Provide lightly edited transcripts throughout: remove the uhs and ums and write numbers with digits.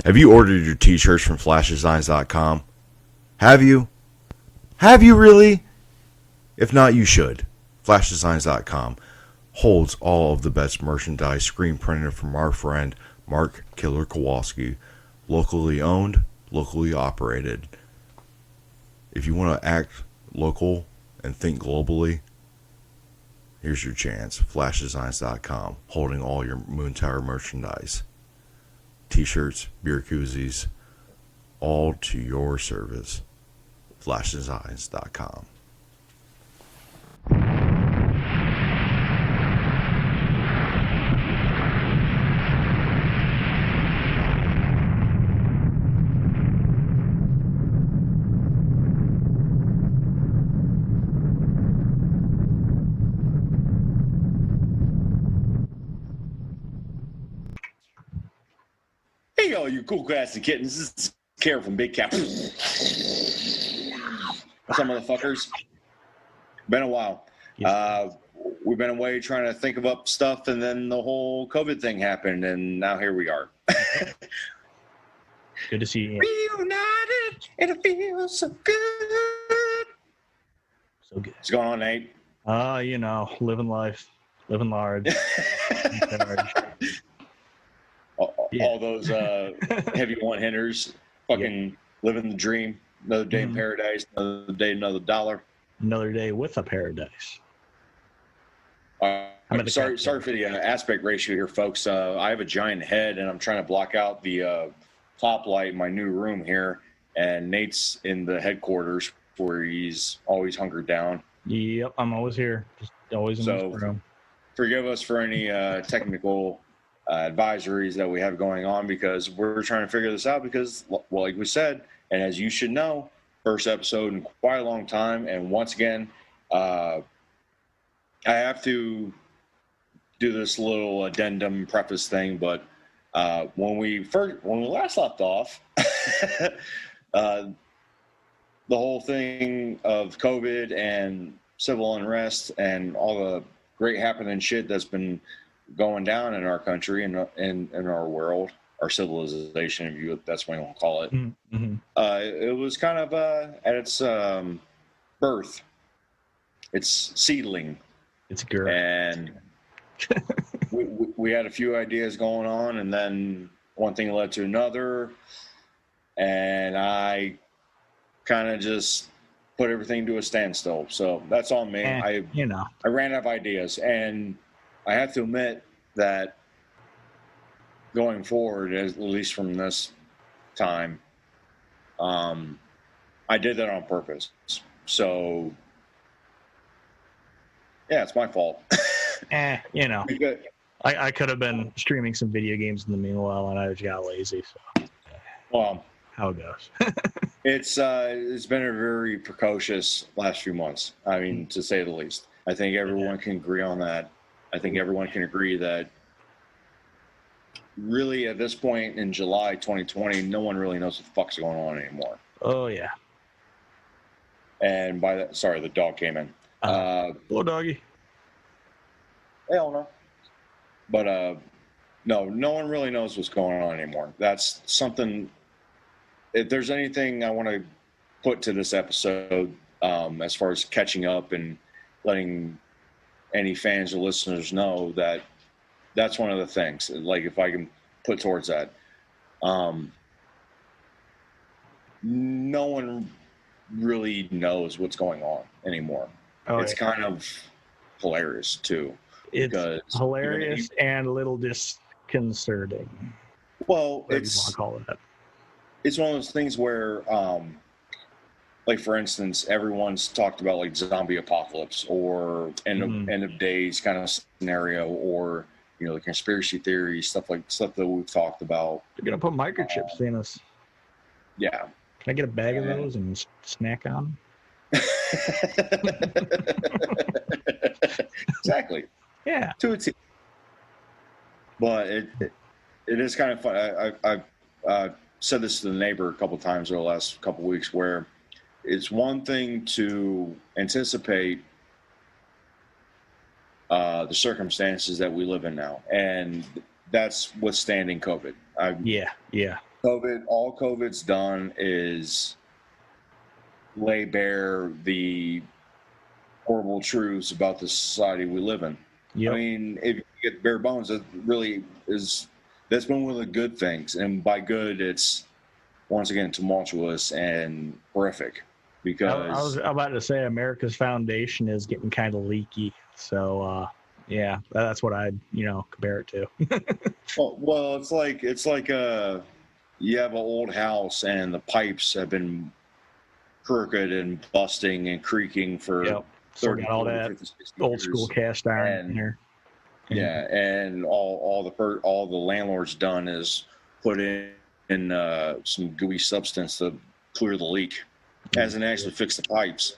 Have you ordered your t-shirts from flashdesigns.com? Have you? Have you really? If not, you should. Flashdesigns.com holds all of the best merchandise screen printed from our friend Mark Killer Kowalski. Locally owned, locally operated. If you want to act local and think globally, here's your chance. Flashdesigns.com, holding all your Moon Tower merchandise. T-shirts, beer koozies, all to your service. Flashdesigns.com. Hey, all you cool cats and kittens. This is Karen from Big Cap. What's up, motherfuckers? Been a while. We've been away trying to think of up stuff, and then the whole COVID thing happened, and now here we are. Good to see you. Reunited, and it feels so good. So good. What's going on, Nate? Living life, living large. All those heavy one-hitters, fucking living the dream. Another day in paradise, another day, another dollar. Another day with a paradise. Sorry for the aspect ratio here, folks. I have a giant head, and I'm trying to block out the top light in my new room here. And Nate's in the headquarters where he's always hunkered down. Yep, I'm always here. Just always in this room. Forgive us for any technical advisories that we have going on, because we're trying to figure this out because, well, like we said, and as you should know, first episode in quite a long time. And once again, I have to do this little addendum preface thing, but when we last left off, the whole thing of COVID and civil unrest and all the great happening shit that's been going down in our country and in our world, our civilization, if that's what you want to call it. Mm-hmm. It was kind of at its birth, its seedling. It's a girl. And we had a few ideas going on, and then one thing led to another, and I kind of just put everything to a standstill. So that's on me. I ran out of ideas, and I have to admit that going forward, at least from this time, I did that on purpose. So, yeah, it's my fault. I could have been streaming some video games in the meanwhile, and I just got lazy. So, well, how it goes. It's been a very precocious last few months. I mean, to say the least. I think everyone can agree on that. I think everyone can agree that really at this point in July 2020, no one really knows what the fuck's going on anymore. Oh, yeah. And by that, sorry, the dog came in. Hello, doggy. Hell no. But no one really knows what's going on anymore. That's something. If there's anything I want to put to this episode, as far as catching up and letting any fans or listeners know that that's one of the things. Like, if I can put towards that, no one really knows what's going on anymore. It's kind of hilarious too. It's hilarious and a little disconcerting. Well, it's you want to call it that. It's one of those things where, like, for instance, everyone's talked about like zombie apocalypse or end of days kind of scenario, or the conspiracy theory stuff that we've talked about. They're gonna put microchips in us. Yeah. Can I get a bag of those and snack on them? Exactly. Yeah. To a T. But it is kind of fun. I've said this to the neighbor a couple of times over the last couple of weeks, where it's one thing to anticipate the circumstances that we live in now, and that's withstanding COVID. Yeah. All COVID's done is lay bare the horrible truths about the society we live in. Yep. I mean, if you get bare bones, that really is, that's been one of the good things. And by good, it's once again tumultuous and horrific. Because I was about to say America's foundation is getting kind of leaky. So, yeah, that's what I'd, compare it to. well, it's like you have an old house and the pipes have been crooked and busting and creaking for Yep. So 30, got all 40, that 50, 60 old years. school cast iron in there. Yeah, and all the landlord's done is put in some gooey substance to clear the leak. Hasn't actually fixed the pipes.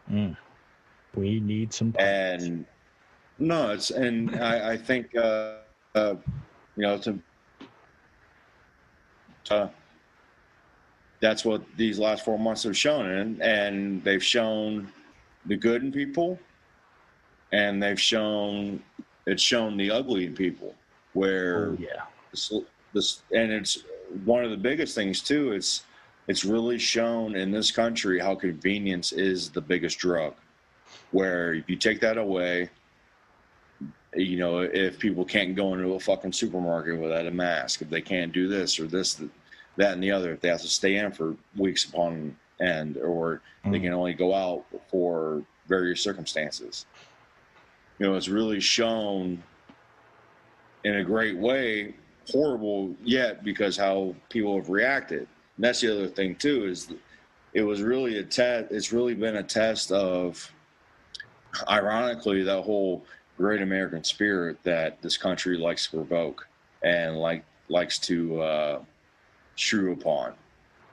We need some pipes. And no, I think that's what these last 4 months have shown, and they've shown the good in people, and it's shown the ugly in people. Where and it's one of the biggest things too. It's really shown in this country how convenience is the biggest drug. Where if you take that away, if people can't go into a fucking supermarket without a mask, if they can't do this or this, that, and the other, if they have to stay in for weeks upon end, or they can only go out for various circumstances. It's really shown in a great way, horrible yet, because how people have reacted. And that's the other thing too, is it was really it's really been a test of, ironically, that whole great American spirit that this country likes to provoke and likes to shrew upon.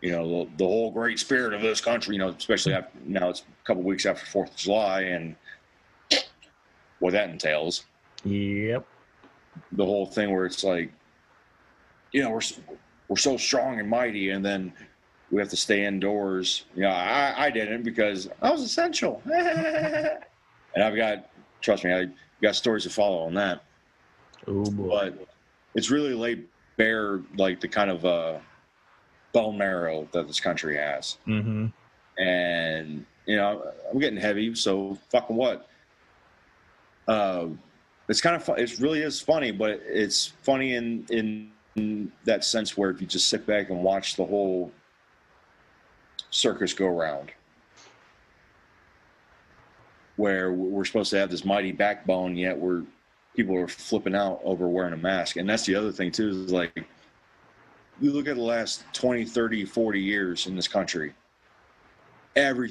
The whole great spirit of this country, especially after, now it's a couple weeks after 4th of July and what that entails. Yep. The whole thing where it's like, we're so strong and mighty, and then we have to stay indoors. I didn't, because I was essential. And trust me, I got stories to follow on that. Oh boy. But it's really laid bare, like, the kind of bone marrow that this country has. Mm-hmm. And, I'm getting heavy, so fucking what? It's kind of fun. It really is funny, but it's funny in that sense where if you just sit back and watch the whole circus go around, where we're supposed to have this mighty backbone, yet people are flipping out over wearing a mask. And that's the other thing too, is like, you look at the last 20, 30, 40 years in this country, every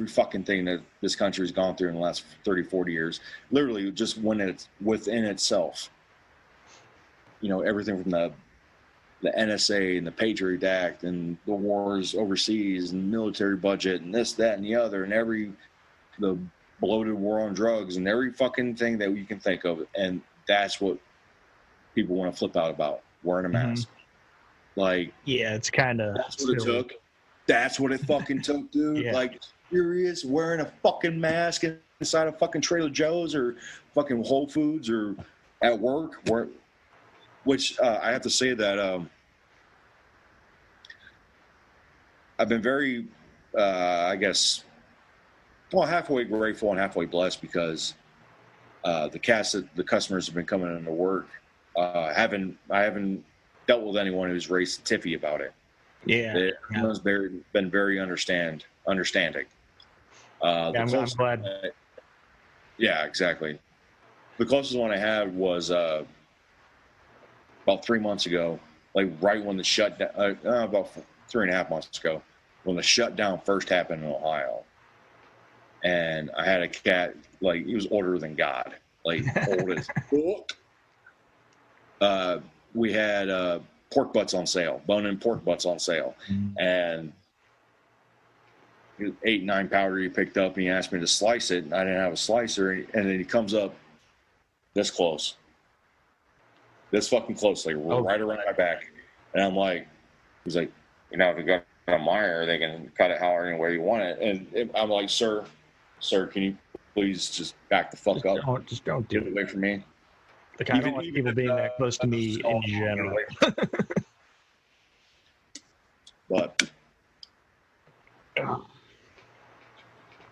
fucking thing that this country has gone through in the last 30, 40 years, literally just within itself. Everything from the NSA and the Patriot Act and the wars overseas and military budget and this, that, and the other, and the bloated war on drugs and every fucking thing that you can think of. And that's what people want to flip out about, wearing a mask. Mm-hmm. Like, yeah, it's kind of, that's what it took. That's what it fucking took, dude. Yeah. Like, serious, wearing a fucking mask inside of fucking Trader Joe's or fucking Whole Foods or at work, which I have to say that I've been very, I guess, halfway grateful and halfway blessed, because the customers have been coming into work. I haven't dealt with anyone who's raised tiffy about it. Yeah, everyone's been very understanding. I'm glad. Yeah, exactly. The closest one I had was about 3 months ago, like right when the shutdown, about 3.5 months ago, when the shutdown first happened in Ohio. And I had a cat, like, he was older than God, like old as fuck. We had pork butts on sale, bone-in pork butts on sale. And 8-9 powder he picked up, and he asked me to slice it, and I didn't have a slicer, and then he comes up this close. This fucking close, like right around my back. And I'm like, he's like, if you got a mire, they can cut it however any way you want it. And I'm like, sir, can you please just back the fuck up? Just don't do it away from me. Like, I don't like people being that close to me in general. But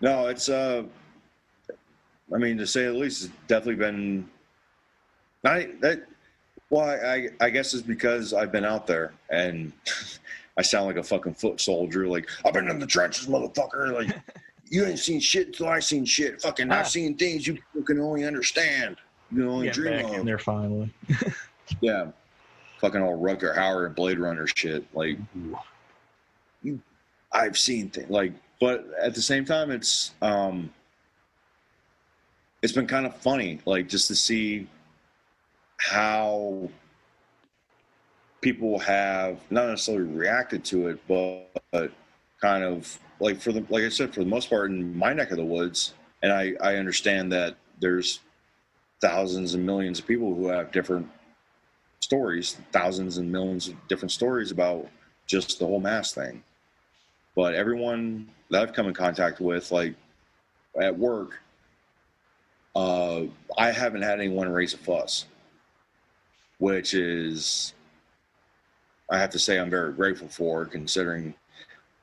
no, it's I mean, to say the least, it's definitely been not that. Well, I guess it's because I've been out there and I sound like a fucking foot soldier. Like, I've been in the trenches, motherfucker. Like, you ain't seen shit until I seen shit. Fucking, I've seen things you people can only understand. You can only dream back of. in there finally. Yeah. Fucking all Rutger Hauer and Blade Runner shit. Like, I've seen things. Like, but at the same time, it's been kind of funny, like, just to see how people have not necessarily reacted to it, but kind of like like I said, for the most part in my neck of the woods, and I understand that there's thousands and millions of people who have different stories, thousands and millions of different stories about just the whole mask thing. But everyone that I've come in contact with, like at work, I haven't had anyone raise a fuss, which is, I have to say, I'm very grateful for, considering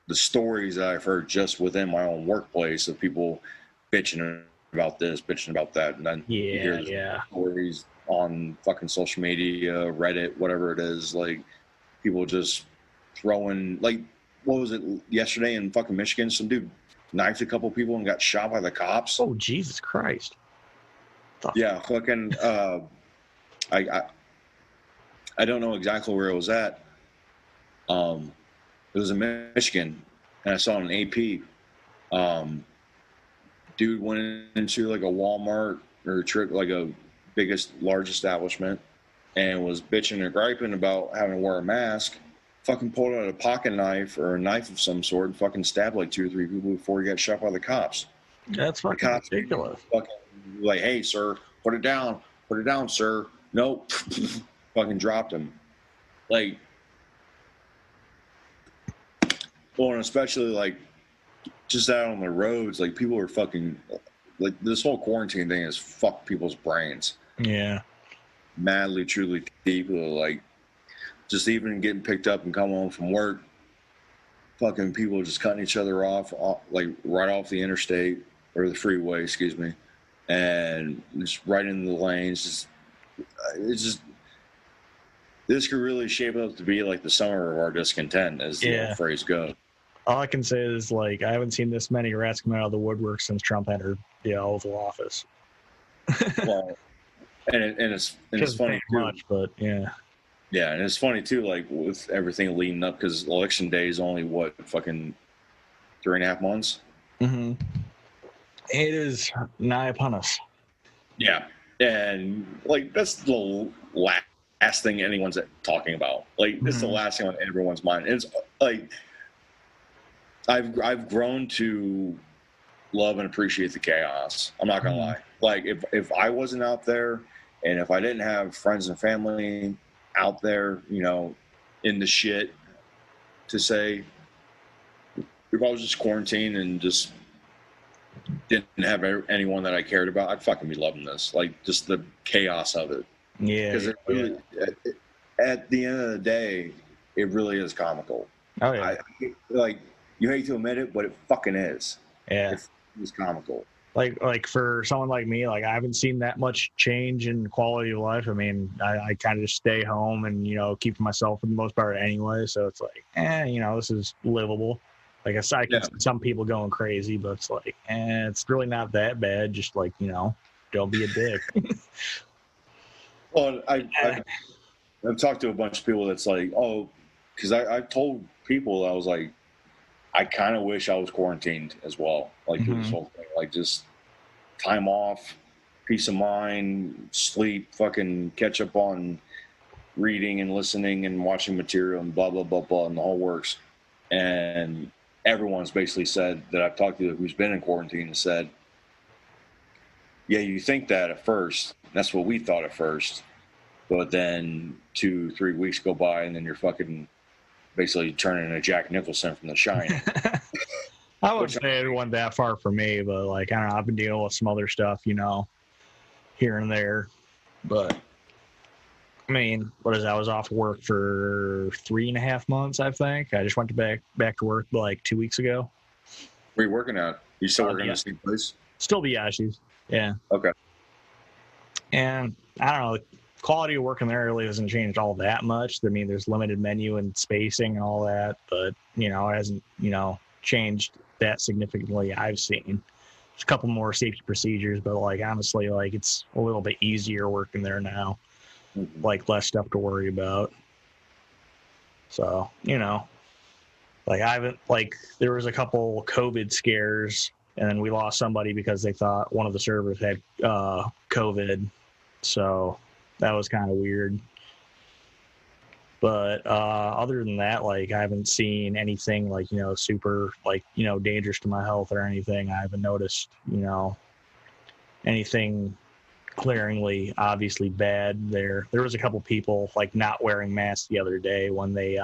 the stories that I've heard just within my own workplace of people bitching about this, bitching about that, and then you hear stories on fucking social media, Reddit, whatever it is, like people just throwing, like, what was it yesterday in fucking Michigan? Some dude knifed a couple people and got shot by the cops. Oh, Jesus Christ! Yeah, fucking. I don't know exactly where it was at. It was in Michigan, and I saw it on AP. Dude went into like a Walmart or like a large establishment, and was bitching and griping about having to wear a mask. Fucking pulled out a pocket knife or a knife of some sort and fucking stabbed like 2 or 3 people before he got shot by the cops. That's fucking ridiculous. Fucking like, hey, sir, put it down, sir. Nope. Fucking dropped him. Like, well, and especially like just out on the roads, like people are fucking, like this whole quarantine thing has fucked people's brains. Yeah. Madly, truly, deeply, like just even getting picked up and coming home from work, fucking people just cutting each other off like right off the interstate or the freeway, excuse me, and just right into the lanes. It's just, this could really shape up to be like the summer of our discontent, as the old phrase goes. All I can say is, like, I haven't seen this many rats come out of the woodwork since Trump entered the Oval Office. Well, and it's funny too. Much, but yeah. Yeah, and it's funny too, like with everything leading up, because election day is only what, fucking 3.5 months. Mm-hmm. It is nigh upon us. Yeah, and like that's the last thing anyone's talking about. Like it's the last thing on everyone's mind. It's like I've grown to love and appreciate the chaos. I'm not gonna lie. Like if I wasn't out there, and if I didn't have friends and family out there, you know, in the shit, to say, if I was just quarantined and just didn't have anyone that I cared about, I'd fucking be loving this. Like just the chaos of it. Yeah. Because it really, at the end of the day, it really is comical. Oh yeah. Like you hate to admit it, but it fucking is. Yeah. It's comical. Like for someone like me, like I haven't seen that much change in quality of life. I mean, I kind of just stay home and, you know, keep to myself for the most part anyway. So it's like, you know, this is livable. Like I said, I can see some people going crazy, but it's like, it's really not that bad. Just like, you know, don't be a dick. Well, I've talked to a bunch of people that's like, oh, because I've told people, I was like, I kind of wish I was quarantined as well. Like this whole thing, like just time off, peace of mind, sleep, fucking catch up on reading and listening and watching material and blah, blah, blah, blah, and the whole works. And everyone's basically said that I've talked to who's been in quarantine and said, yeah, you think that at first. That's what we thought at first. But then 2-3 weeks go by and then you're fucking basically turning into Jack Nicholson from The Shining. I wouldn't say it went that far for me, but like, I don't know, I've been dealing with some other stuff, you know, here and there. But I mean, what is that? I was off work for 3.5 months, I think. I just went back to work like 2 weeks ago. Where are you working at? You still working Yeah. at the same place? Still Biaggi's. Yeah. Okay. And I don't know, the quality of working there really hasn't changed all that much. I mean, there's limited menu and spacing and all that, but, it hasn't, changed that significantly I've seen. There's a couple more safety procedures, but, like, honestly, like, it's a little bit easier working there now. Mm-hmm. Like, less stuff to worry about. So, like, I haven't, like, there was a couple COVID scares, and then we lost somebody because they thought one of the servers had COVID. So that was kind of weird. But other than that, like, I haven't seen anything like, super, like, dangerous to my health or anything. I haven't noticed, anything glaringly obviously bad there. There was a couple people like not wearing masks the other day when they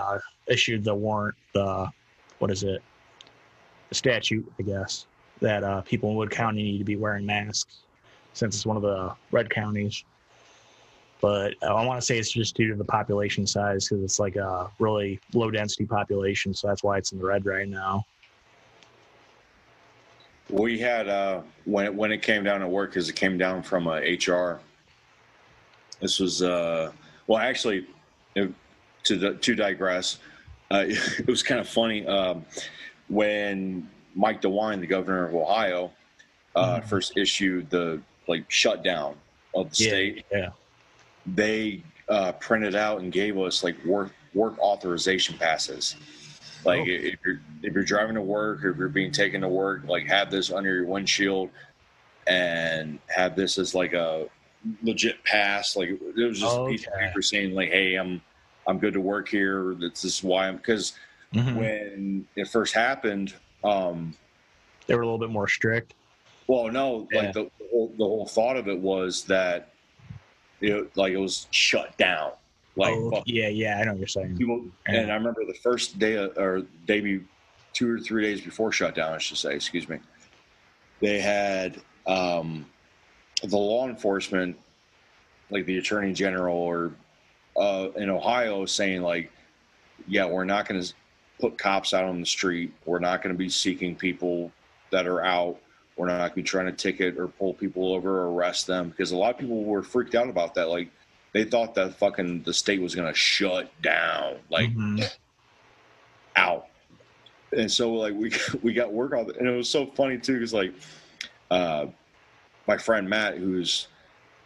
issued the warrant, the statute, I guess, that people in Wood County need to be wearing masks since it's one of the red counties. But I want to say it's just due to the population size, because it's like a really low density population, so that's why it's in the red right now. We had when it came down to work, because it came down from HR. This was actually, to digress, it was kind of funny when Mike DeWine, the governor of Ohio, first issued the shutdown of the state. Yeah. They printed out and gave us like work authorization passes. Like, if you're driving to work, or if you're being taken to work, like, have this under your windshield and have this as like a legit pass. Like, it was just a piece of paper saying like, hey, I'm good to work here. This is why because when it first happened, they were a little bit more strict. Well, no, like the whole thought of it was that it was shut down. Like, yeah, I know what you're saying. People, and I remember the first day or maybe 2 or 3 days before shutdown, I should say, excuse me, they had the law enforcement, like the attorney general or in Ohio, saying like, yeah, we're not going to put cops out on the street. We're not going to be seeking people that are out. We're not going to be trying to ticket or pull people over or arrest them, because a lot of people were freaked out about that. Like, they thought that the state was going to shut down, like, out. And so, like, we got work on it. And it was so funny, too, because, like, my friend Matt, who's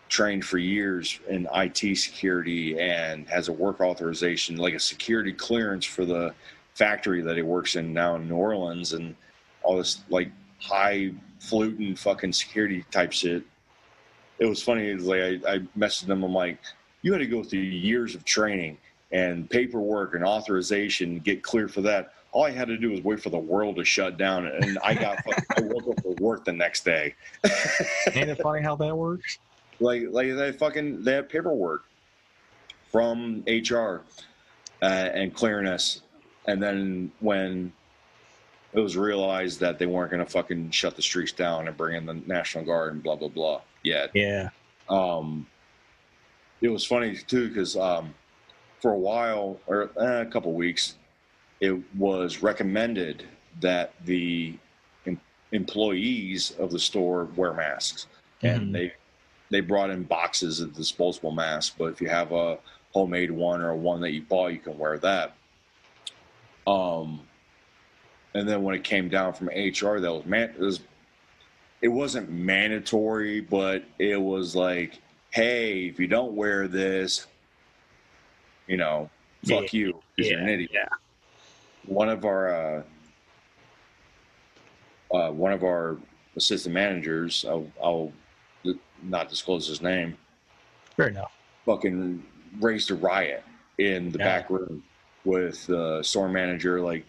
trained for years in IT security and has a work authorization, like a security clearance for the factory that he works in now in New Orleans, and all this, like, high-fluting fucking security type shit. It was funny. It was like I messaged him. I'm like, you had to go through years of training and paperwork and authorization to get clear for that. All I had to do was wait for the world to shut down, and I woke up for work the next day. Ain't it funny how that works? Like they have paperwork from HR and clearing us, and then when it was realized that they weren't going to fucking shut the streets down and bring in the National Guard and blah blah blah. Yeah. It was funny too, because for a while, or a couple weeks, it was recommended that the employees of the store wear masks, and they brought in boxes of disposable masks. But if you have a homemade one or one that you bought, you can wear that. And then when it came down from HR, it wasn't mandatory, but it was like, hey, if you don't wear this, fuck you, because you're an idiot. Yeah. One of our assistant managers, I'll not disclose his name, Fair enough, fucking raised a riot in the back room with the store manager, like,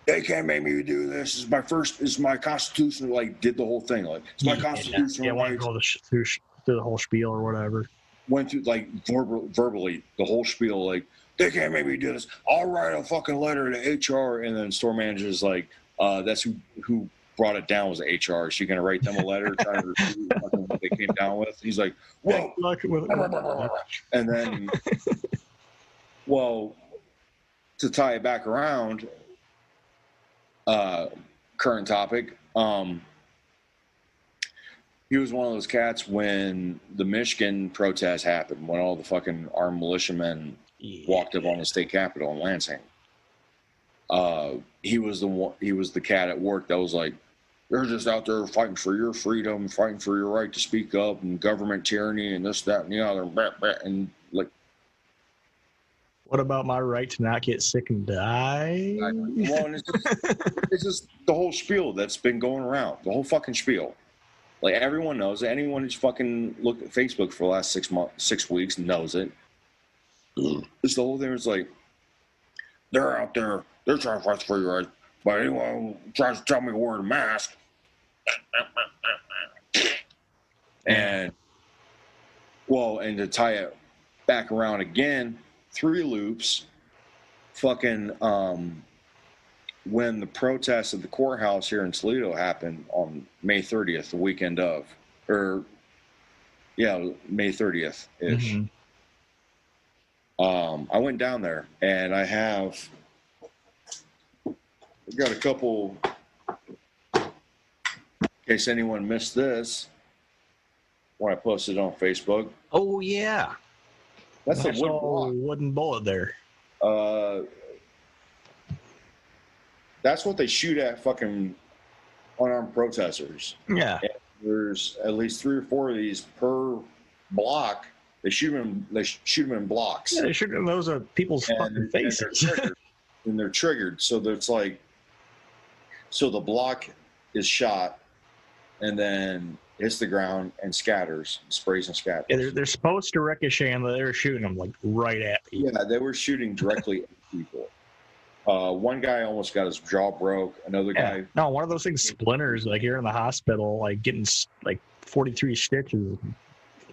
they can't make me do this. This is my constitution. Like, did the whole thing. Like, it's my constitution. Yeah, want to go through the whole spiel or whatever. Went through, like, verbally the whole spiel. Like, they can't make me do this. I'll write a fucking letter to HR. And then store manager's like, that's who brought it down was HR. Is she going to write them a letter trying to refute fucking what they came down with? He's like, whoa. And then, well, to tie it back around, current topic, he was one of those cats when the Michigan protest happened, when all the fucking armed militiamen walked up on the state capitol in Lansing. He was the cat at work that was like, they're just out there fighting for your freedom, fighting for your right to speak up, and government tyranny, and this, that, and the other, and like, what about my right to not get sick and die? well, and it's just the whole spiel that's been going around, the whole fucking spiel. Like, everyone knows it. Anyone who's fucking looked at Facebook for the last 6 weeks knows it. It's the whole thing. It's like, they're out there, they're trying to fight for your right, but anyone who tries to tell me to wear a mask. And, well, and to tie it back around again, 3 loops, fucking, when the protest at the courthouse here in Toledo happened on May 30th, the weekend of, May 30th-ish. Mm-hmm. I went down there, and I got a couple, in case anyone missed this, when I posted on Facebook. Oh, yeah. That's a wooden bullet there. That's what they shoot at fucking unarmed protesters. Yeah. And there's at least 3 or 4 of these per block. They shoot them in blocks. Yeah, they shoot them. Those are people's fucking faces. And they're triggered. So it's like, so the block is shot, and then hits the ground and scatters, sprays and scatters. Yeah, they're supposed to ricochet, and they were shooting them like right at people. Yeah, they were shooting directly at people. One guy almost got his jaw broke. Another guy. No, one of those things splinters. Like, you're in the hospital, like getting like 43 stitches,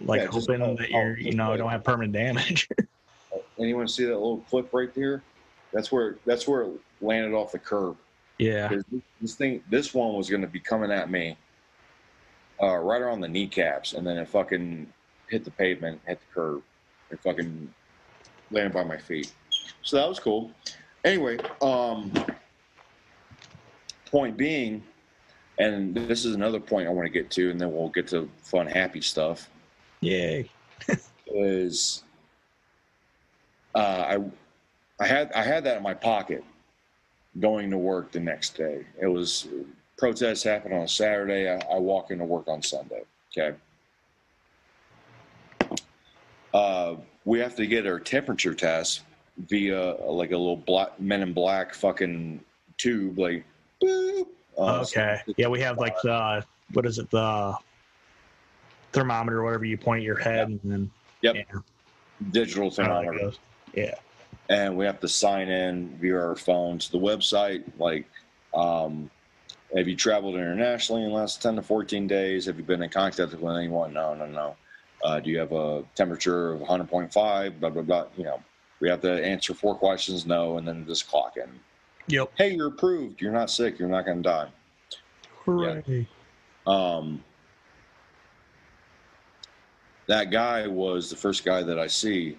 like hoping that you don't have permanent damage. Anyone see that little clip right there? That's where it landed off the curb. Yeah. This one was going to be coming at me, right around the kneecaps, and then it fucking hit the pavement, hit the curb, and fucking landed by my feet. So that was cool. Anyway, point being, and this is another point I want to get to, and then we'll get to fun, happy stuff. Yay! Is I had that in my pocket going to work the next day. It was protests happened on a Saturday. I walk into work on Sunday. Okay. We have to get our temperature test via like a little Men in Black fucking tube, like boop. Okay. Yeah, we have like the the thermometer or whatever, you point at your head and then yeah. Digital thermometer. Yeah. And we have to sign in via our phones. The website, like, have you traveled internationally in the last 10 to 14 days? Have you been in contact with anyone? No. Do you have a temperature of 100.5? Blah, blah, blah. We have to answer 4 questions, no, and then just clock in. Yep. Hey, you're approved. You're not sick. You're not going to die. Hooray. Yeah. That guy was the first guy that I see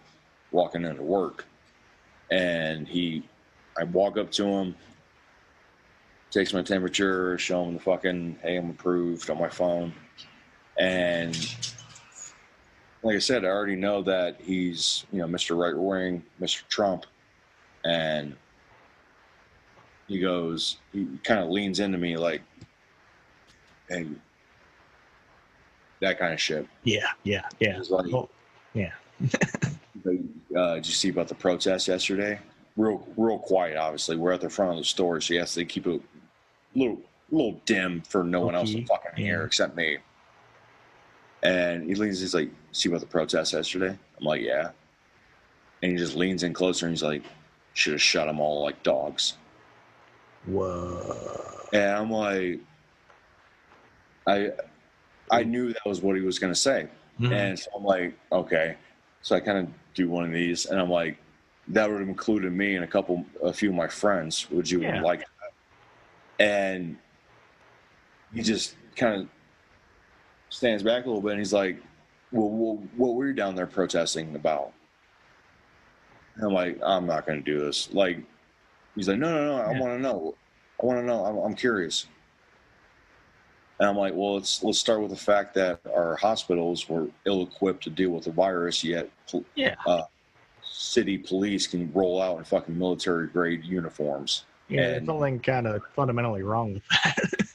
walking into work. And I walk up to him, takes my temperature, show him the fucking, hey, I'm approved on my phone. And like I said, I already know that he's, Mr. Right Wing, Mr. Trump. And he kind of leans into me like, hey, that kind of shit. Yeah. Like, yeah. Did you see about the protest yesterday? Real quiet, obviously. We're at the front of the store, so yes, they keep it a little dim for no one else to fucking hear except me. And he's like, see about the protest yesterday? I'm like, yeah. And he just leans in closer and he's like, should have shot them all like dogs. Whoa. And I'm like, I knew that was what he was going to say. Mm-hmm. And so I'm like, okay. So I kind of do one of these, and I'm like, that would have included me and a few of my friends. Would you like that? And he just kind of stands back a little bit and he's like, well, what were you down there protesting about? And I'm like, I'm not going to do this. Like, he's like, no, I want to know. I'm curious. And I'm like, well, let's start with the fact that our hospitals were ill-equipped to deal with the virus, yet city police can roll out in fucking military-grade uniforms. Yeah, there's something kind of fundamentally wrong with that.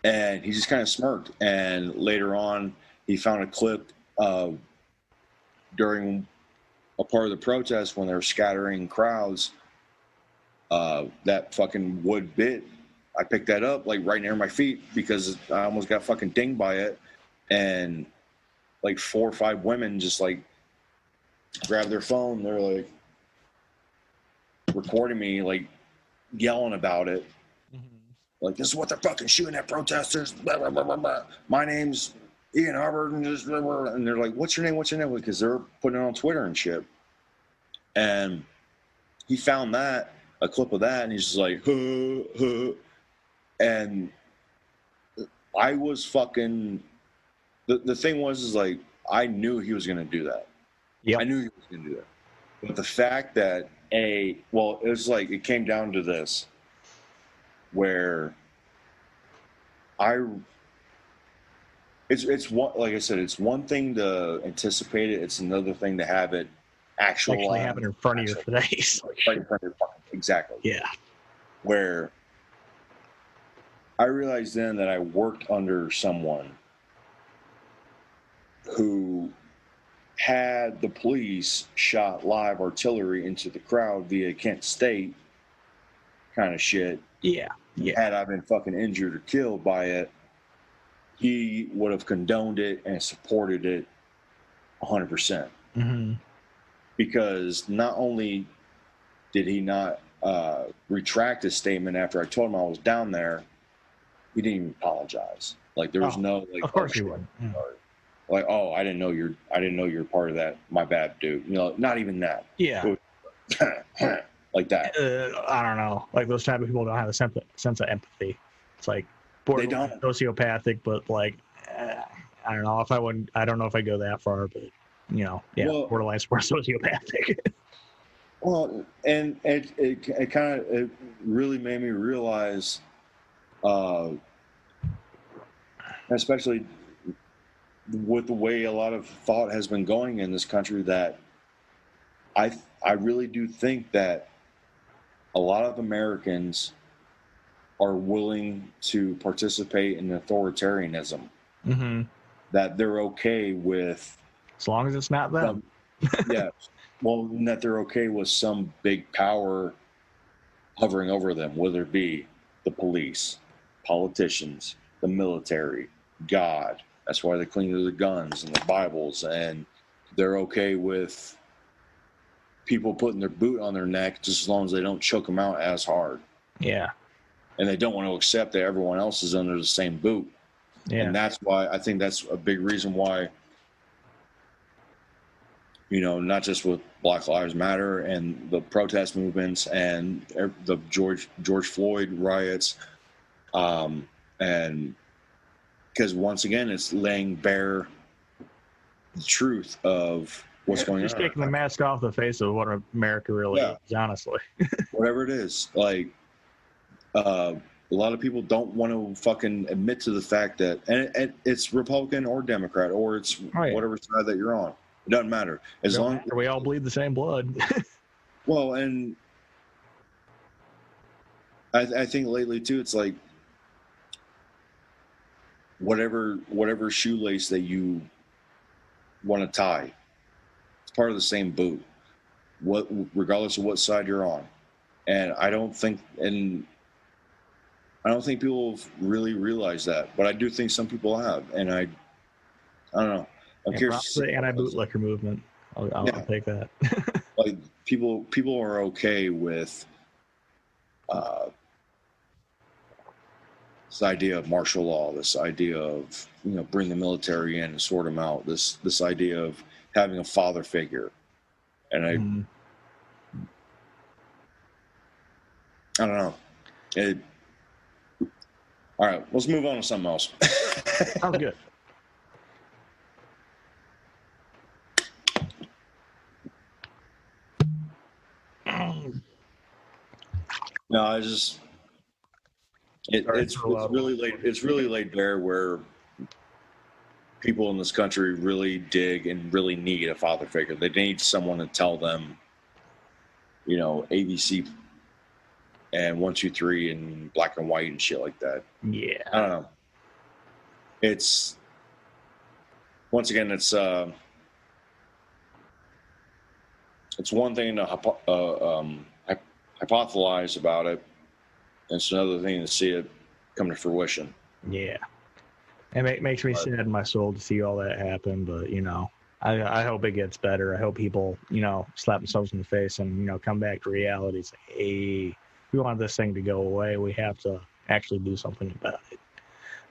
And he just kind of smirked. And later on, he found a clip during a part of the protest when they were scattering crowds. That fucking wood bit. I picked that up like right near my feet because I almost got fucking dinged by it. And like 4 or 5 women just like grabbed their phone. They're like recording me, like yelling about it. Like, this is what they're fucking shooting at protesters. Blah, blah, blah, blah, blah. My name's Ian Hubbard. And they're like, what's your name? What's your name? Because they're putting it on Twitter and shit. And he found that, a clip of that, and he's just like, huh, huh. And I was fucking, the thing was, is like, I knew he was going to do that. Yep. I knew he was going to do that. But the fact that, it was like, it came down to this, where it's one, like I said, it's one thing to anticipate it. It's another thing to have it actually happen in front of your face. Right in front of your fucking, exactly. Yeah. Where I realized then that I worked under someone who had the police shot live artillery into the crowd via Kent State kind of shit. Yeah. Had I been fucking injured or killed by it, he would have condoned it and supported it 100%. Mm-hmm. Because not only did he not retract his statement after I told him I was down there, he didn't even apologize. Like, there was no like. Of course he wouldn't. Like, oh, I didn't know you're part of that. My bad, dude. You know, not even that. Yeah. Like that. I don't know. Like, those type of people don't have a sense of empathy. It's like borderline sociopathic, but like, I don't know if I wouldn't. I don't know if I go that far, but you know, borderline sociopathic. Well, and it kind of really made me realize, especially with the way a lot of thought has been going in this country, that I really do think that a lot of Americans are willing to participate in authoritarianism. Mm-hmm. That they're okay with, as long as it's not them. Yeah. Well, that they're okay with some big power hovering over them, whether it be the police, politicians, the military, God. That's why they cling to the guns and the Bibles, and they're okay with people putting their boot on their neck just as long as they don't choke them out as hard. Yeah. And they don't want to accept that everyone else is under the same boot. Yeah. And that's why I think that's a big reason why, you know, not just with Black Lives Matter and the protest movements and the George Floyd riots, and because once again, it's laying bare the truth of what's going on. Just taking the mask off the face of what America really is, honestly. Whatever it is, like, a lot of people don't want to fucking admit to the fact that, and it's Republican or Democrat, or it's whatever side that you're on. It doesn't matter. As long as we all bleed the same blood. Well, and I think lately too, it's like whatever shoelace that you want to tie, it's part of the same boot. Regardless of what side you're on. And I don't think people really realize that, but I do think some people have, and I don't know. I'm curious. The anti-bootlicker movement. I'll take that. Like, people are okay with this idea of martial law, this idea of, you know, bring the military in and sort them out, this idea of having a father figure, and I don't know. All right, let's move on to something else. Sounds good. No, I just it's really laid bare where people in this country really dig and really need a father figure. They need someone to tell them, ABC and 1, 2, 3 and black and white and shit like that. Yeah. I don't know. It's once again, it's one thing to hypothesize about it. It's another thing to see it come to fruition. Yeah. It makes me sad in my soul to see all that happen, but I hope it gets better. I hope people, slap themselves in the face and, come back to reality. Say, hey, we want this thing to go away. We have to actually do something about it.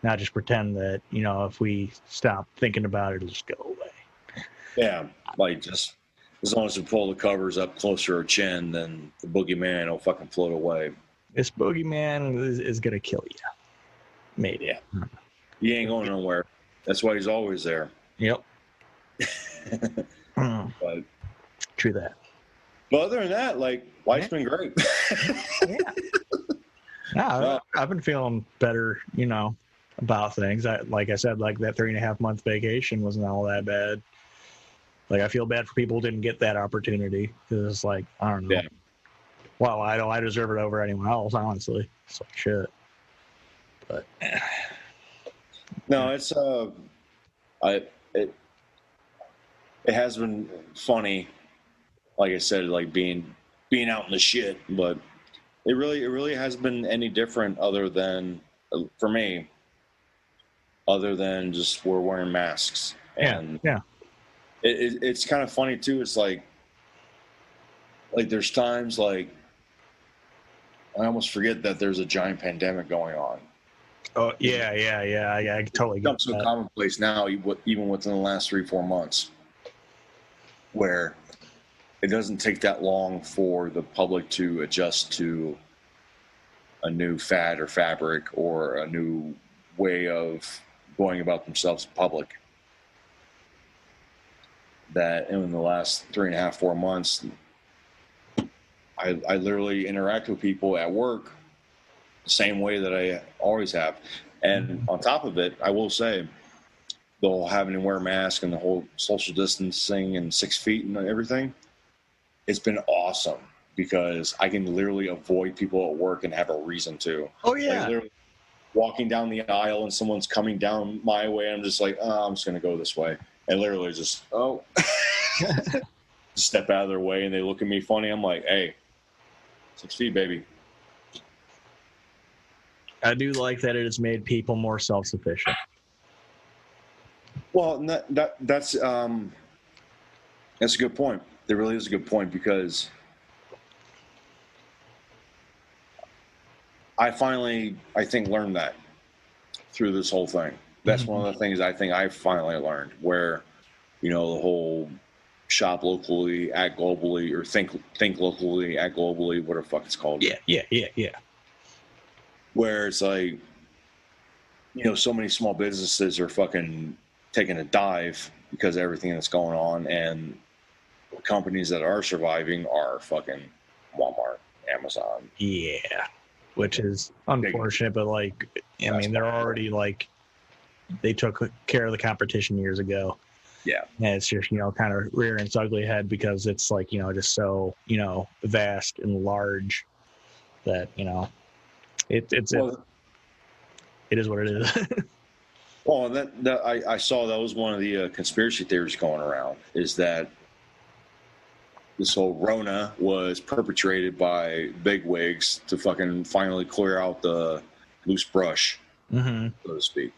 Not just pretend that, if we stop thinking about it, it'll just go away. Yeah, like just as long as we pull the covers up closer to our chin, then the boogeyman will fucking float away. This boogeyman is going to kill you. Maybe. Yeah. He ain't going nowhere. That's why he's always there. Yep. But true that. But other than that, life's been great. Yeah. I've been feeling better, about things. Like I said, that 3.5 month vacation wasn't all that bad. I feel bad for people who didn't get that opportunity because it's I don't know. Yeah. Well, I deserve it over anyone else, honestly. It's shit. But no, it's it has been funny. Like I said, being out in the shit, but it really hasn't been any different other than for me. Other than just we're wearing masks. And yeah. It's kind of funny too. It's like there's times I almost forget that there's a giant pandemic going on. Oh yeah. I totally get it. It's so commonplace now, even within the last 3-4 months, where it doesn't take that long for the public to adjust to a new fad or fabric or a new way of going about themselves in public. That in the last 3.5-4 months, I literally interact with people at work the same way that I always have. And on top of it, I will say, the whole having to wear a mask and the whole social distancing and 6 feet and everything, it's been awesome because I can literally avoid people at work and have a reason to. Oh, yeah. Literally walking down the aisle and someone's coming down my way, I'm just I'm just going to go this way. And literally just, step out of their way and they look at me funny. I'm like, hey, 6 feet, baby. I do like that it has made people more self-sufficient. Well, that's a good point. There really is a good point because I finally, learned that through this whole thing. That's one of the things I think I finally learned where, the whole shop locally, act globally, or think locally, act globally, whatever the fuck it's called. Yeah. Where it's so many small businesses are fucking taking a dive because of everything that's going on, and companies that are surviving are fucking Walmart, Amazon. Yeah, which is unfortunate, but they're already they took care of the competition years ago. Yeah. And it's just, kind of rearing its ugly head because it's just so, vast and large that, it is what it is. Well, that I saw that was one of the conspiracy theories going around is that this whole Rona was perpetrated by bigwigs to fucking finally clear out the loose brush, so to speak.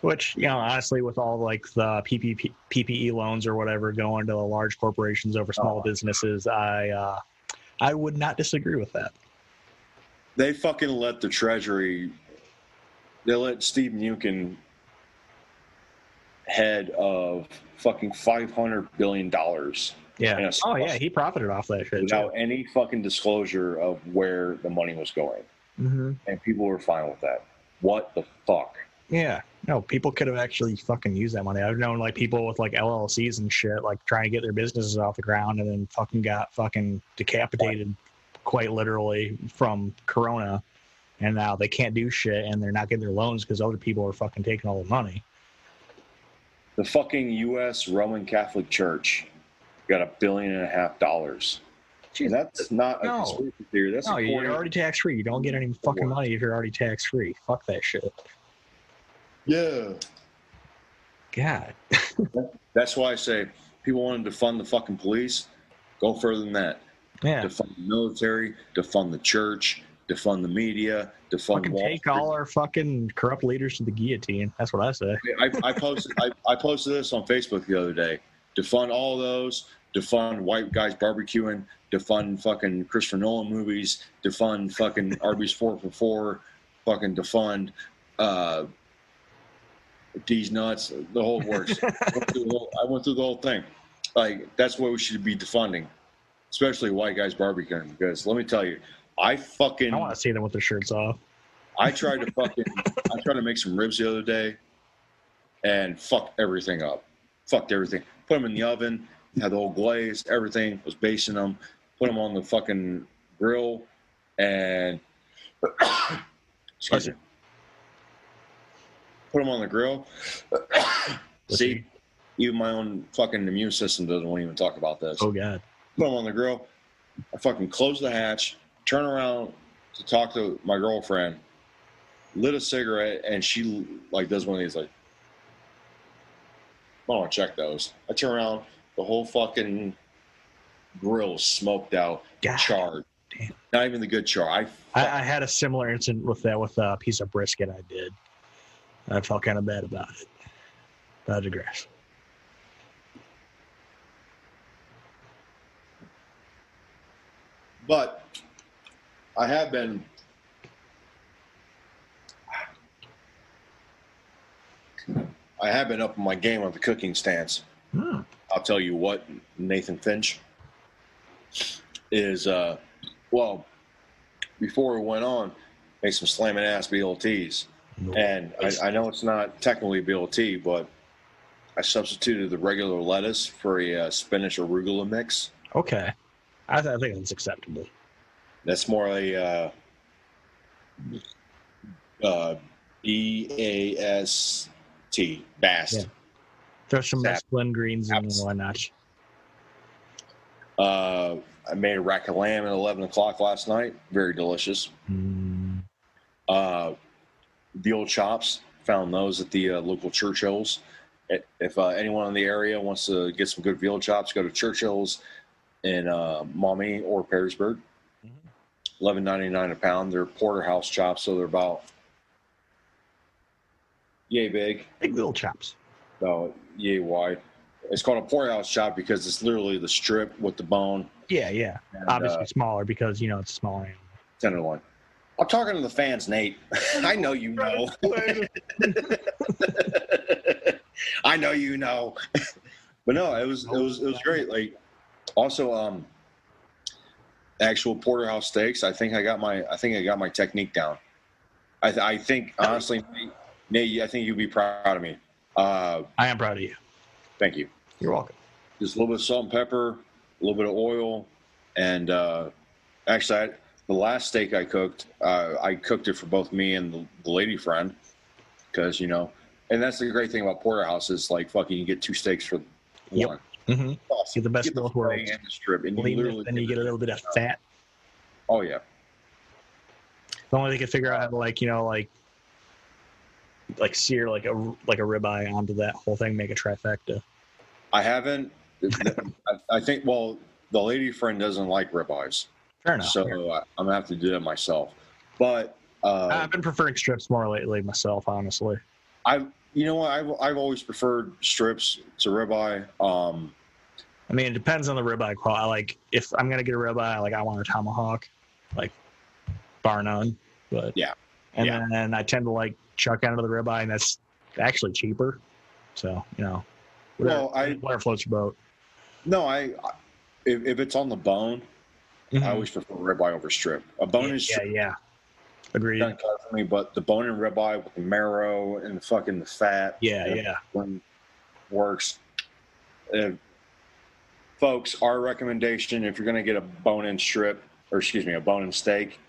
Which, honestly, with all the PPE loans or whatever going to the large corporations over small businesses, I would not disagree with that. They fucking let the Treasury, they let Steve Mnuchin, head of fucking $500 billion. Yeah. Oh, yeah, he profited off that shit. Without any fucking disclosure of where the money was going. Mm-hmm. And people were fine with that. What the fuck? Yeah. No, people could have actually fucking used that money. I've known like people with like LLCs and shit, like trying to get their businesses off the ground and then fucking got fucking decapitated quite literally from Corona. And now they can't do shit and they're not getting their loans because other people are fucking taking all the money. The fucking U.S. Roman Catholic Church got $1.5 billion. Jeez, That's not a conspiracy theory. That's no, you're according- already tax free. You don't get any fucking money if you're already tax free. Fuck that shit. Yeah. God. That's why I say people wanted to fund the fucking police. Go further than that. Yeah. Defund the military, defund the church, defund the media, defund Fucking Wall take Street. all our fucking corrupt leaders to the guillotine. That's what I say. I posted this on Facebook the other day. Defund all those. Defund white guys barbecuing. Defund fucking Christopher Nolan movies. Defund fucking Arby's 4 for 4. Fucking defund these nuts. The whole works. I went through the whole thing. Like, that's what we should be defunding, especially white guys barbecuing. Because let me tell you, I want to see them with their shirts off. I tried to make some ribs the other day, and fucked everything up. Fucked everything. Put them in the oven. Had the whole glaze. Everything. Was basting them. Put them on the fucking grill, and excuse me. Put them on the grill. See, even my own fucking immune system doesn't want to even talk about this. Oh God. Put them on the grill. I fucking close the hatch. Turn around to talk to my girlfriend. Lit a cigarette, and she like does one of these like, I want to check those. I turn around, the whole fucking grill smoked out, God. charred. Damn. Not even the good char. I had a similar incident with that with a piece of brisket I did. I felt kind of bad about it. But I digress. But I have been up in my game on the cooking stance. I'll tell you what, Nathan Finch is before we went on, made some slamming ass BLTs. And I know it's not technically BLT, but I substituted the regular lettuce for a spinach arugula mix. Okay. I think that's acceptable. That's more a B-A-S-T, BAST. Yeah. Throw some Sap. mesclun greens in and whatnot. I made a rack of lamb at 11 o'clock last night. Very delicious. Veal chops, found those at the local Churchill's. If anyone in the area wants to get some good veal chops, go to Churchill's in Maumee or Perrysburg. $11.99 a pound. They're porterhouse chops, so they're about yay big. Big little chops. No, yay wide. It's called a porterhouse chop because it's literally the strip with the bone. Yeah. And, Obviously smaller because, it's a smaller animal. Tenderloin. I'm talking to the fans, Nate. I know you know. I know you know. But no, it was great. Like, also, actual porterhouse steaks. I think I got my technique down. I think honestly, Nate, I think you'd be proud of me. I am proud of you. Thank you. You're welcome. Just a little bit of salt and pepper, a little bit of oil, and actually, the last steak I cooked it for both me and the lady friend, because and that's the great thing about porterhouse is like fucking you get two steaks for one. Mm-hmm. Get the best of both worlds. And the strip, and Then you get a little bit of fat. Oh yeah. The only they could figure out how to like sear like a ribeye onto that whole thing, make a trifecta. I haven't. I think. Well, the lady friend doesn't like ribeyes. Fair enough. So I'm gonna have to do that myself. But I've been preferring strips more lately myself, honestly. I've always preferred strips to ribeye. I mean, it depends on the ribeye quality. Like, if I'm gonna get a ribeye, I want a tomahawk, bar none. But yeah, and then I tend to chuck out of the ribeye, and that's actually cheaper. So whatever floats your boat. No, if it's on the bone, I always prefer ribeye over strip. A bone is yeah. Agreed. Doesn't cut for me, but the bone and ribeye with the marrow and the fat. Yeah. Works. Folks, our recommendation, if you're going to get a bone-in strip, or excuse me, a bone-in steak,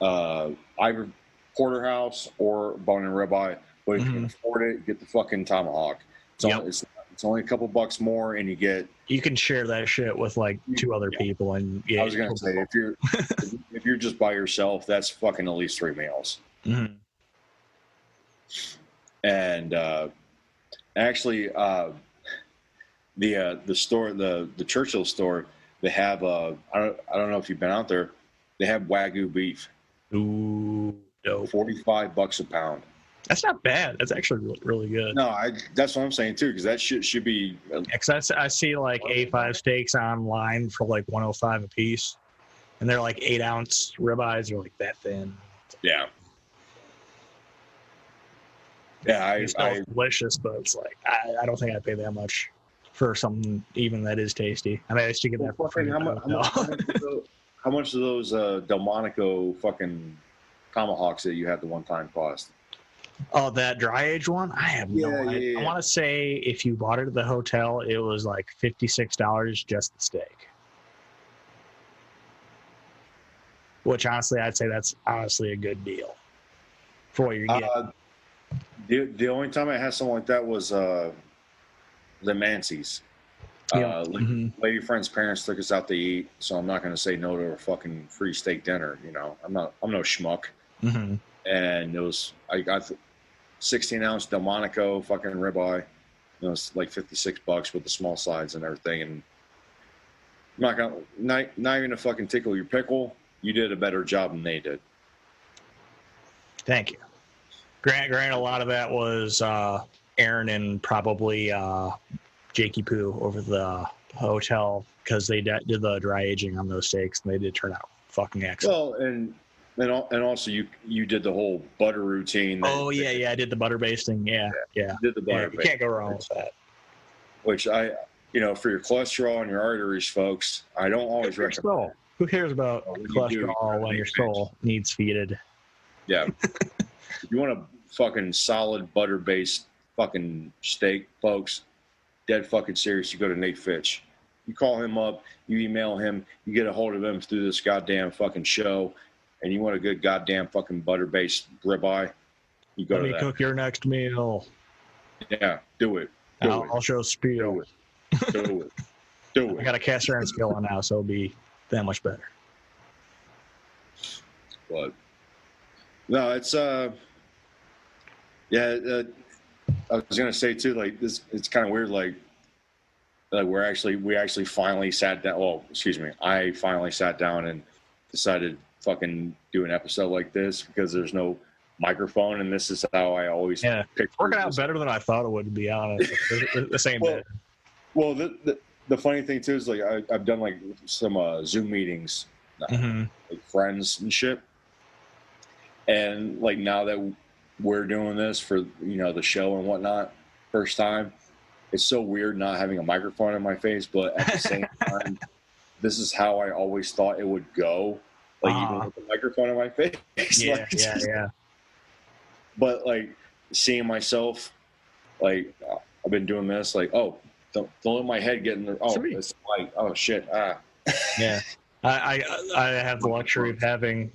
either porterhouse or bone-in ribeye. But if you can afford it, get the fucking tomahawk. It's only a couple bucks more, and you can share that shit with like two other people. And I was going to say, if you're just by yourself, that's fucking at least 3 meals. Mm-hmm. And actually, the store, the Churchill store, they have I don't know if you've been out there. They have Wagyu beef. Ooh, dope. $45 a pound. That's not bad. That's actually really good. No, that's what I'm saying too, because that shit should be. Because I see like A5 steaks online for like $105 a piece, and they're like 8-ounce ribeyes. They're like that thin. Yeah. Yeah, It's still delicious, but it's like I don't think I'd pay that much for something even that is tasty. I mean, I used to get that for free. How much do those Delmonico fucking tomahawks that you had the one time cost? Oh, that dry aged one? I have no idea. Yeah. I want to say if you bought it at the hotel, it was like $56 just the steak. Which honestly, I'd say that's honestly a good deal for what you're getting. The only time I had something like that was the Mancy's. Lady friend's parents took us out to eat, so I'm not going to say no to a fucking free steak dinner. You know, I'm no schmuck. Mm-hmm. And I got 16-ounce Delmonico fucking ribeye. It was like $56 with the small sides and everything. And I'm not even to fucking tickle your pickle. You did a better job than they did. Thank you. Grant, a lot of that was Aaron and probably Jakey Poo over the hotel because they did the dry aging on those steaks, and they did turn out fucking excellent. Well, and also you did the whole butter routine. I did the butter basting. Yeah. You did the butter. You can't go wrong with that. Which for your cholesterol and your arteries, folks, I don't always recommend. Who cares about cholesterol when your soul needs feeded? Yeah. If you want a fucking solid butter-based fucking steak, folks, dead fucking serious, you go to Nate Fitch. You call him up, you email him, you get a hold of him through this goddamn fucking show, and you want a good goddamn fucking butter-based ribeye, you go to that. Let me cook your next meal. Yeah, do it. I'll show spiel. Do it. I got a cast iron skillet now, so it'll be that much better. But no, it's I was gonna say too, like this, it's kind of weird, like we actually finally sat down. Well, excuse me, I finally sat down and decided to fucking do an episode like this because there's no microphone, and this is how I always pick. Working out better than I thought it would, to be honest. The same day. Well, the funny thing too is like I've done like some Zoom meetings, like friends and shit, and like now that we're doing this for the show and whatnot, first time, it's so weird not having a microphone in my face, but at the same time, this is how I always thought it would go, like even with the microphone in my face. Yeah. But like seeing myself, like I've been doing this, like don't let my head get in there. It's like shit. Yeah, I have the luxury of having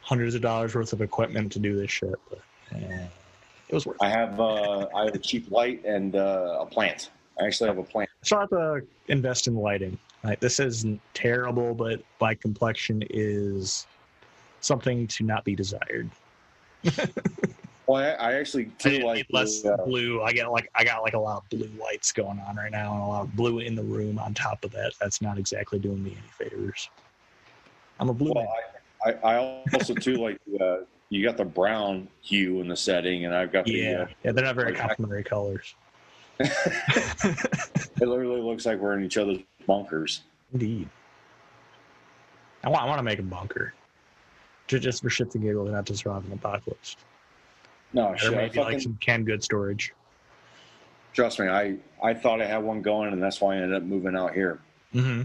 hundreds of dollars worth of equipment to do this shit, but it was worth it. I have a cheap light and a plant. I actually have a plant. So I have to invest in lighting. Like, this isn't terrible, but my complexion is something to not be desired. Well, I actually feel like less blue. I got like a lot of blue lights going on right now, and a lot of blue in the room on top of that. That's not exactly doing me any favors. I'm a blue man. I also too like you got the brown hue in the setting, and I've got they're not very complementary colors. It literally looks like we're in each other's bunkers. Indeed. I want to make a bunker, just for shits and giggles, not to survive an apocalypse. No, shit. Maybe like some canned good storage. Trust me, I thought I had one going, and that's why I ended up moving out here. Mm-hmm.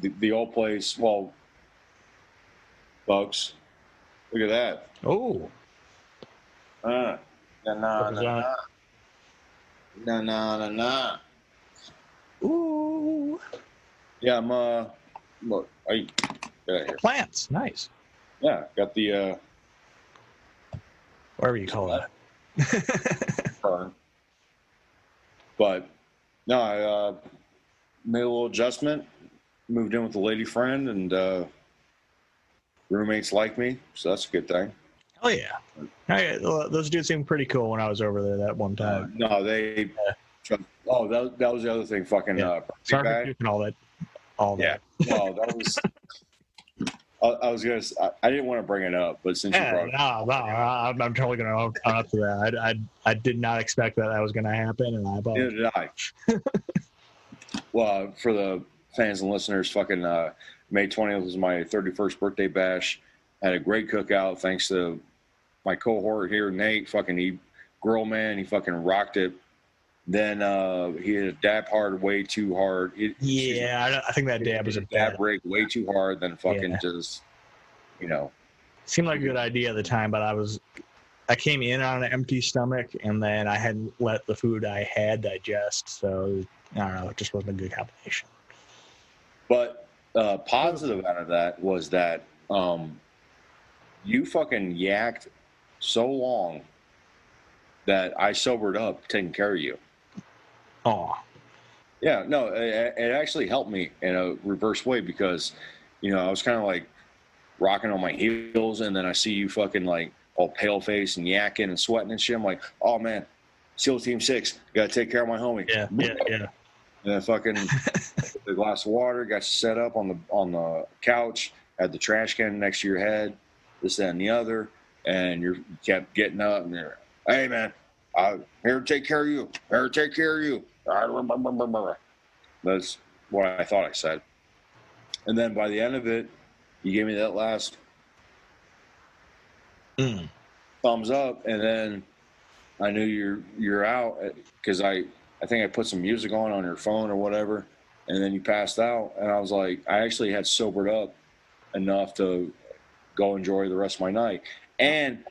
The old place, well, folks, Look at that. Oh. Na na na Represent. na na na na. Ooh. Yeah, I'm look, I get out of here. Plants. Nice. Yeah, got the Whatever you call that. burn. But no, I made a little adjustment, moved in with a lady friend, and roommates like me, so that's a good thing. Oh yeah. Those dudes seemed pretty cool when I was over there that one time. No, they. Oh, that was the other thing. Fucking Yeah. birthday Sorry for bash. keeping all that. All that. Yeah. Well, that was. I was gonna. I didn't want to bring it up, but since you Yeah, brought it up, I'm totally gonna own up to that. I did not expect that was gonna happen, and I neither apologize. did I. Well, for the fans and listeners, fucking May 20th was my 31st birthday bash. Had a great cookout thanks to my cohort here, Nate. Fucking he grill man, he fucking rocked it. Then he had a dab hard way too hard. Yeah, I think that dab was a dab bad. rig way too hard, then fucking Yeah. just, you know. Seemed like a good idea at the time, but I came in on an empty stomach, and then I hadn't let the food I had digest, so I don't know, it just wasn't a good combination. But positive out of that was that you fucking yacked so long that I sobered up taking care of you. Oh, Yeah, no, it actually helped me in a reverse way because, you know, I was kind of like rocking on my heels, and then I see you fucking like all pale face and yakking and sweating and shit. I'm like, oh man, SEAL Team 6, gotta take care of my homie. yeah. And then fucking the glass of water, got you set up on the couch, had the trash can next to your head, this, that, and the other, and you kept getting up and you're, hey man, I'm here to take care of you. Here to take care of you. That's what I thought I said. And then by the end of it, you gave me that last thumbs up, and then I knew you're out because I think I put some music on your phone or whatever, and then you passed out, and I was like, I actually had sobered up enough to go enjoy the rest of my night. And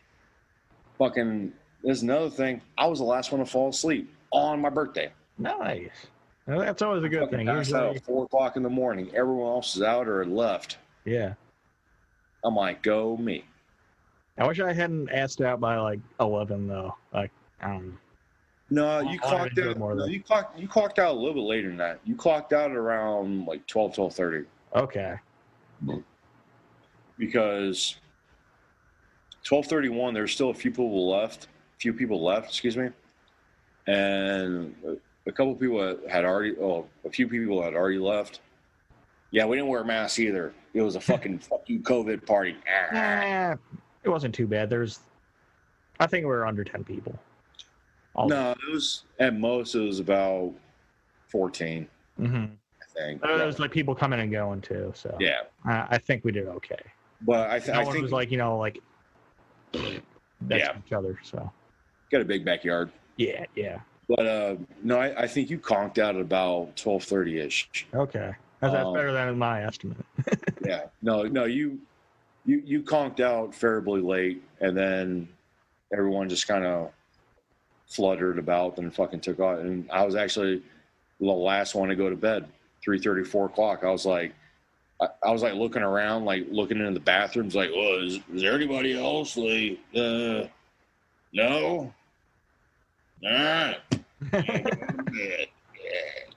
fucking, there's another thing, I was the last one to fall asleep on my birthday. Nice. Well, that's always a good thing. Passed out Usually, at 4 o'clock in the morning. Everyone else is out or had left. yeah. I'm like, go me. I wish I hadn't asked out by like 11 though. Like, No, you I wanted clocked to do out. more No, than- you clocked out a little bit later than that. You clocked out around like 12:30 okay. because 12:31 there's still a few people left. Excuse me, and a couple people had already. Oh, a few people had already left. Yeah, we didn't wear masks either. It was a fucking fuck you COVID party. It wasn't too bad. I think we were under 10 people. No, it was at most it was about 14. Mm-hmm. I think. There was like people coming and going too. So Yeah, I think we did okay. but I I think was like, like next Yeah. to each other. So got a big backyard. yeah. But no, I think you conked out at about 12:30 ish. Okay. That's better than my estimate. Yeah. No, you conked out fairly late, and then everyone just kind of fluttered about and fucking took off. And I was actually the last one to go to bed, 3:30, 4 o'clock. I was like looking around, like looking into the bathrooms, like, well, is there anybody else? Like, no. All right.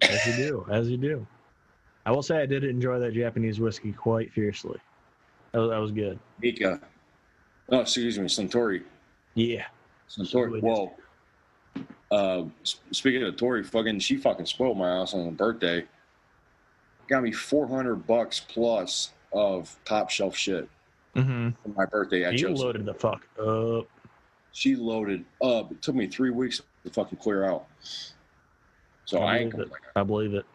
As you do. I will say I did enjoy that Japanese whiskey quite fiercely. That was good. Mika. Oh, excuse me, Suntory. Yeah. Suntory. Well, speaking of Tori, she fucking spoiled my ass on her birthday. Got me $400 plus of top shelf shit Mm-hmm. for my birthday. You loaded the fuck up. She loaded up. It took me 3 weeks to fucking clear out. So I ain't complaining. I believe it.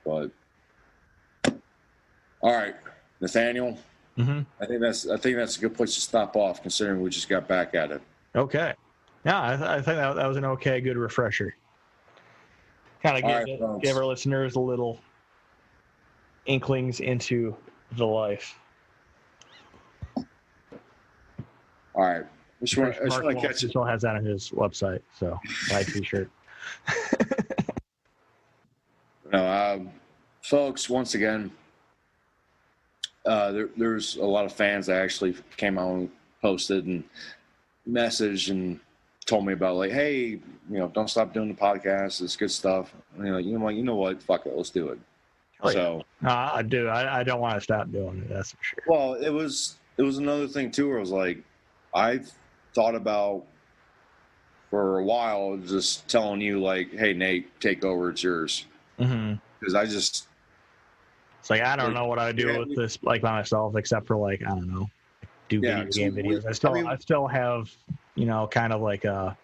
But all right, Nathaniel. Mm-hmm. I think that's a good place to stop off, considering we just got back at it. Okay. Yeah, I think that was an okay, good refresher. Kind of give our listeners a little inklings into the life. All right. I just want to catch it. Still has that on his website, so buy a t-shirt. No, folks, once again, there's a lot of fans that actually came out and posted and messaged and told me about like, hey, don't stop doing the podcast. It's good stuff. And you know what? Fuck it, let's do it. Oh, so no, I do. I don't want to stop doing it. That's for sure. Well, it was another thing too, where I was like, I've thought about for a while just telling you like, hey Nate, take over, it's yours. Because I just, it's like I don't know what I do with this like by myself, except for like I don't know, do video game videos. I still have kind of like a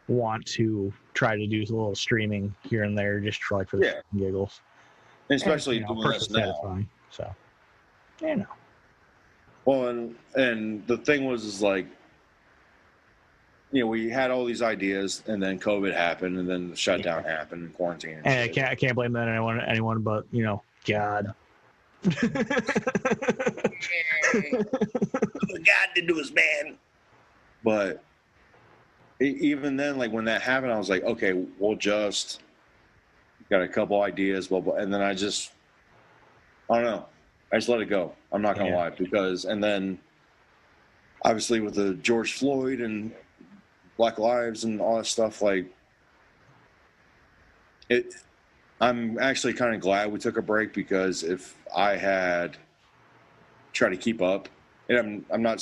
want to try to do a little streaming here and there, just for like for the giggles. And especially doing this now. Satisfying, so Well, and the thing was like, we had all these ideas, and then COVID happened, and then the shutdown happened, and quarantine. And I can't blame that on anyone, but God. God did do his man. But even then, like when that happened, I was like, okay, we'll just got a couple ideas, blah blah, and then I don't know. I just let it go. I'm not gonna lie, and then obviously with the George Floyd and Black Lives and all that stuff, like I'm actually kind of glad we took a break, because if I had tried to keep up, and I'm not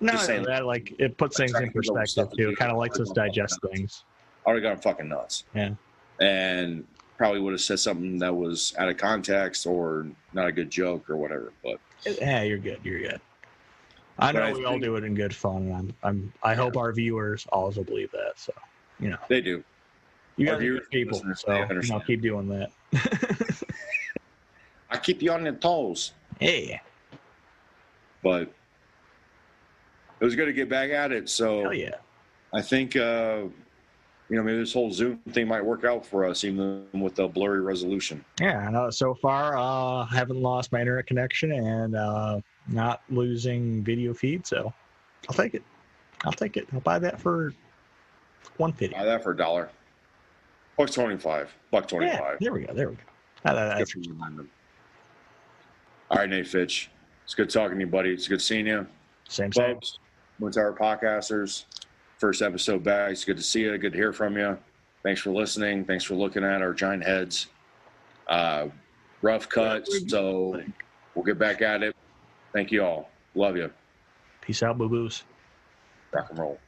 just saying that, like it puts things in perspective too. It kind of lets us digest things. I would have gone fucking nuts. Yeah. And probably would have said something that was out of context or not a good joke or whatever. But yeah, you're good. You're good. I know we all do it in good fun. I hope our viewers also believe that. So they do. You guys are good people, so keep doing that. I keep you on your toes. Yeah. But it was good to get back at it. So hell yeah. I think maybe this whole Zoom thing might work out for us, even with the blurry resolution. Yeah, I know. So far, haven't lost my internet connection and not losing video feed. So I'll take it. I'll buy that for $150. Buy that for $1. $1.25. $1.25. Yeah, there we go. That's all right, Nate Fitch. It's good talking to you, buddy. It's good seeing you. Same. Folks, to our podcasters. First episode back. It's good to see you. Good to hear from you. Thanks for listening. Thanks for looking at our giant heads. Rough cut, so we'll get back at it. Thank you all. Love you. Peace out, boo-boos. Rock and roll.